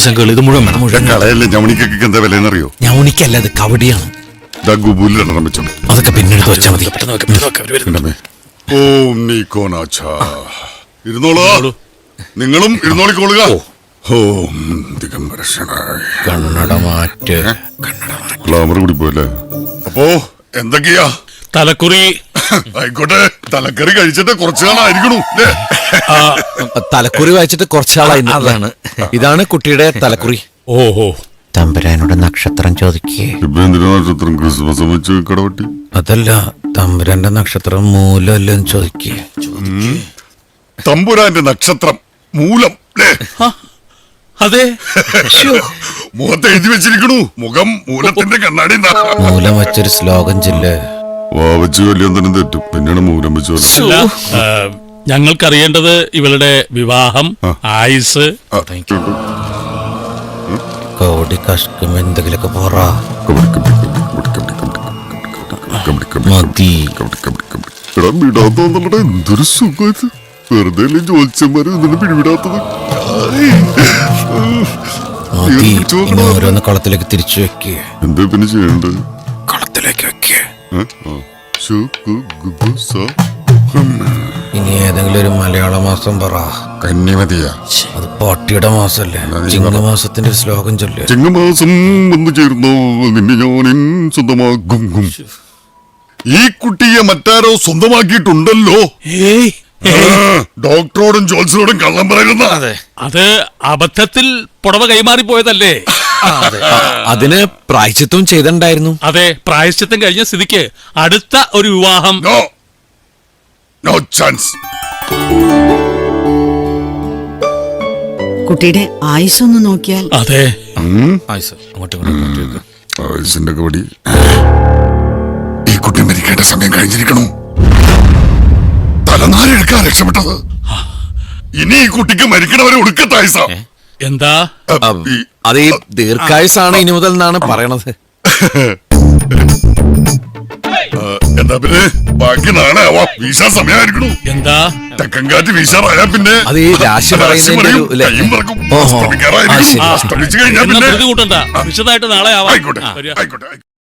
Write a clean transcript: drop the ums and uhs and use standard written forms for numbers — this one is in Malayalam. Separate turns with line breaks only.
ആവശ്യം കേളി ഇത് മുഴുവൻ വേണം മുഴുവൻ
കടയല്ലേ ഞവണിക്കൊക്കെ എന്താ വിലയെന്നറിയോ?
ഞവണിക്കല്ല അത് കവടിയാണ്.
ഗുബൂലിലെണ്ണം വെച്ചോ.
അതൊക്കെ പിന്നെടുത്ത് വെച്ചാൽ മതി.
ഓം നീക്കോനാച്ച ഇരുന്നോളൂ. നിങ്ങളും ഇരുന്നോളിക്കോളുക. ഓം ദിഗംബരശനായ
കണ്ണട മാറ്റ്.
ഗ്ലാമർ കൂടി പോയല്ലേ. അപ്പോ എന്തൊക്കെയാ?
തലക്കുറി
ആയിക്കോട്ടെ. തലക്കറി കഴിച്ചിട്ട് കുറച്ചു നാളായിരിക്കണു.
തലക്കുറി വായിച്ചിട്ട് കുറച്ചാളായി. അതാണ് ഇതാണ് കുട്ടിയുടെ തലക്കുറി.
ഓഹോ
തമ്പുരാനോട് നക്ഷത്രം ചോദിക്കേ.
ഇപ്പൊ എന്തിനാ നക്ഷത്രം? ക്രിസ്മസ് വെച്ച് കടവട്ടി?
അതല്ല, തമ്പുരാന്റെ നക്ഷത്രം മൂലല്ലെന്ന് ചോദിക്കേ.
തമ്പുരാന്റെ നക്ഷത്രം മൂലം അല്ലേ?
അതെ.
മുഖത്ത് എഴുതി വെച്ചിരിക്കണു. മുഖം മൂലത്തിന്റെ കണ്ണാടി.
മൂലം വെച്ചൊരു ശ്ലോകം ചെല്ല്.
വാവച്ച് കല്യാണം തെറ്റും. പിന്നെയാണ് മൂലം വെച്ച്.
അല്ല, ഞങ്ങൾക്കറിയേണ്ടത് ഇവളുടെ വിവാഹം, ആയുസ്.
കോടി കഷ്കം എന്തെങ്കിലുമൊക്കെ പോറ മതി.
എന്തൊരു സുഖം. വെറുതെ ജോത്സ്യന്മാര് നിന്നെ പിടിവിടാത്തത്.
മതി. ഇനി ഓരോന്ന് കളത്തിലേക്ക് തിരിച്ചു വെക്കേ.
എന്താ പിന്നെ ചെയ്യേണ്ടത്?
കളത്തിലേക്ക് വെക്കേ. ഇനി ഏതെങ്കിലും ഒരു മലയാള മാസം പറ.
കന്യമതിയാ.
അത് പാട്ടിയുടെ മാസല്ലേ? ചിങ്ങമാസത്തിന്റെ ശ്ലോകം ചൊല്ലേ.
ചിങ്ങമാസം വന്നു ചേർന്നോ നിന്നെ ഞാൻ സ്വന്തമാക്കും. ഈ കുട്ടിയെ മറ്റാരോ സ്വന്തമാക്കിയിട്ടുണ്ടല്ലോ. ഡോക്ടറോടും ജോത്സ്യനോടും കള്ളം പറയുന്ന.
അത് അബദ്ധത്തിൽ പുടവ കൈമാറിപ്പോയതല്ലേ?
അതിന് പ്രായശ്ചിത്വം ചെയ്തിട്ടുണ്ടായിരുന്നു.
അതെ, പ്രായശ്ചിത്തം കഴിഞ്ഞ സ്ഥിതിക്ക് അടുത്ത ഒരു വിവാഹം.
No chance.
കുട്ടിയുടെ ആയുസൊന്ന് നോക്കിയാൽ.
അതെ,
ആയുസിന്റെ കബടി. ഈ കുട്ടി മരിക്കേണ്ട സമയം കഴിഞ്ഞിരിക്കണു. തലനാരെടുക്കാൻ രക്ഷപ്പെട്ടത്. ഇനി ഈ കുട്ടിക്ക് മരിക്കണവരെ ഒടുക്കത്തായുസ.
എന്താ?
അത് ഈ ദീർഘായുസാണ് ഇനി മുതൽ എന്നാണ് പറയണത്.
എന്താ പിന്നെ ബാക്കി നാളെ ആവാം. വീശാൻ സമയമായിരിക്കണു.
എന്താ?
തെക്കൻ കാറ്റ് വീശാറായാ പിന്നെ
അത് ഈ രാശി
കയ്യും പറക്കും. അസ്തമിക്കാറായിരിക്കും. അസ്തമിച്ചു കഴിഞ്ഞാൽ പിന്നെ
കൂട്ടണ്ട. വിശദമായിട്ട് നാളെ ആവാം.
ആയിക്കോട്ടെ.